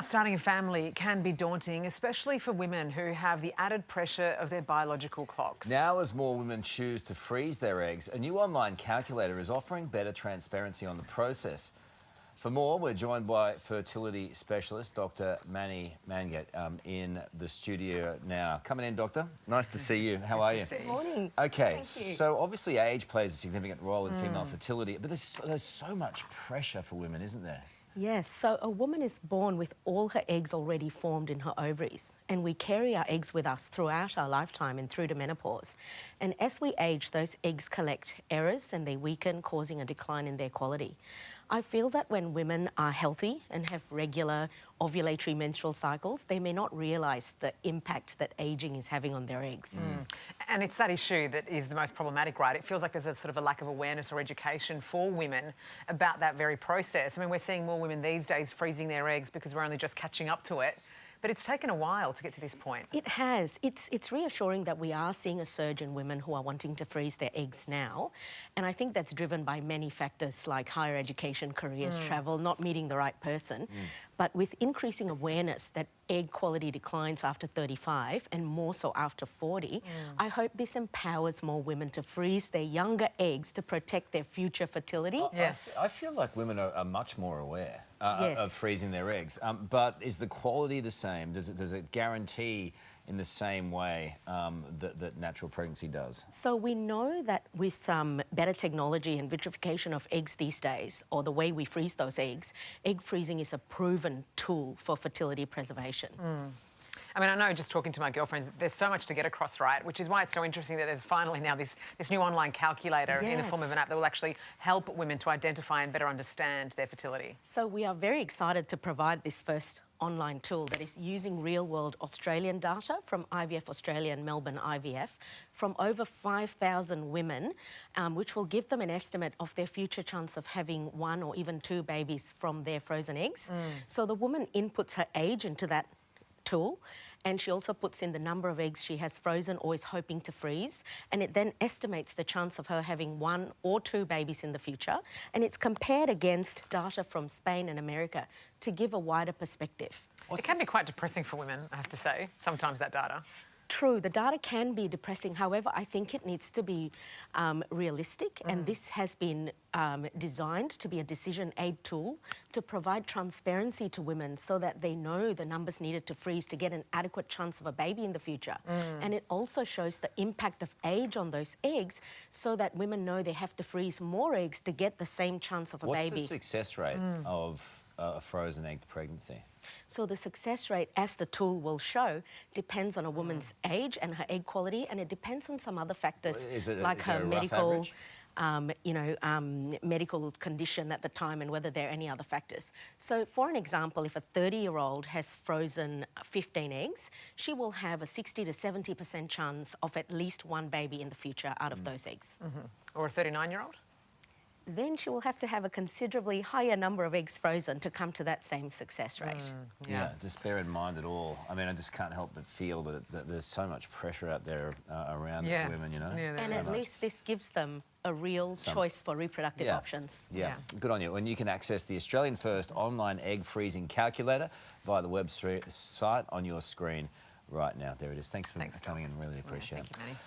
Starting a family can be daunting, especially for women who have the added pressure of their biological clocks. Now, as more women choose to freeze their eggs, a new online calculator is offering better transparency on the process. For more, we're joined by fertility specialist Dr. Manny Mangat in the studio now. Coming in, Doctor. Nice to see you. How are you? Good morning. Okay, so obviously age plays a significant role in female fertility, but there's so much pressure for women, isn't there? Yes, so a woman is born with all her eggs already formed in her ovaries, and we carry our eggs with us throughout our lifetime and through to menopause. And as we age, those eggs collect errors and they weaken, causing a decline in their quality. I feel that when women are healthy and have regular ovulatory menstrual cycles, they may not realise the impact that ageing is having on their eggs. And it's that issue that is the most problematic, right? It feels like there's a sort of a lack of awareness or education for women about that very process. I mean, we're seeing more women these days freezing their eggs because we're only just catching up to it. But it's taken a while to get to this point. It has. It's reassuring that we are seeing a surge in women who are wanting to freeze their eggs now. And I think that's driven by many factors like higher education, careers, travel, not meeting the right person. But with increasing awareness that egg quality declines after 35 and more so after 40, I hope this empowers more women to freeze their younger eggs to protect their future fertility. Yes. I feel like women are much more aware of freezing their eggs. But is the quality the same? Does it guarantee in the same way that natural pregnancy does? So we know that with better technology and vitrification of eggs these days, or the way we freeze those eggs, egg freezing is a proven tool for fertility preservation. I mean, I know just talking to my girlfriends, there's so much to get across, right? Which is why it's so interesting that there's finally now this new online calculator in the form of an app that will actually help women to identify and better understand their fertility. So we are very excited to provide this first online tool that is using real-world Australian data from IVF Australia and Melbourne IVF from over 5,000 women, which will give them an estimate of their future chance of having 1 or even 2 babies from their frozen eggs. So the woman inputs her age into that tool, and she also puts in the number of eggs she has frozen or is hoping to freeze, and it then estimates the chance of her having 1 or 2 babies in the future, and it's compared against data from Spain and America to give a wider perspective. It can be quite depressing for women, I have to say, sometimes, that data. True, the data can be depressing. However, I think it needs to be realistic, and this has been designed to be a decision aid tool to provide transparency to women so that they know the numbers needed to freeze to get an adequate chance of a baby in the future. And it also shows the impact of age on those eggs so that women know they have to freeze more eggs to get the same chance of a baby. What's the success rate of a frozen egg pregnancy? So the success rate, as the tool will show, depends on a woman's age and her egg quality, and it depends on some other factors like her medical, medical condition at the time and whether there are any other factors. So for an example, if a 30-year-old has frozen 15 eggs, she will have a 60 to 70% chance of at least 1 baby in the future out of those eggs. Or a 39-year-old? Then she will have to have a considerably higher number of eggs frozen to come to that same success rate. Yeah, just bear in mind it all. I mean, I just can't help but feel that there's so much pressure out there around women, you know? And at least this gives them a real choice for reproductive options. Yeah, good on you. And you can access the Australian first online egg freezing calculator via the website on your screen right now. There it is. Thanks for coming in. Really appreciate it. Thank you, Manny.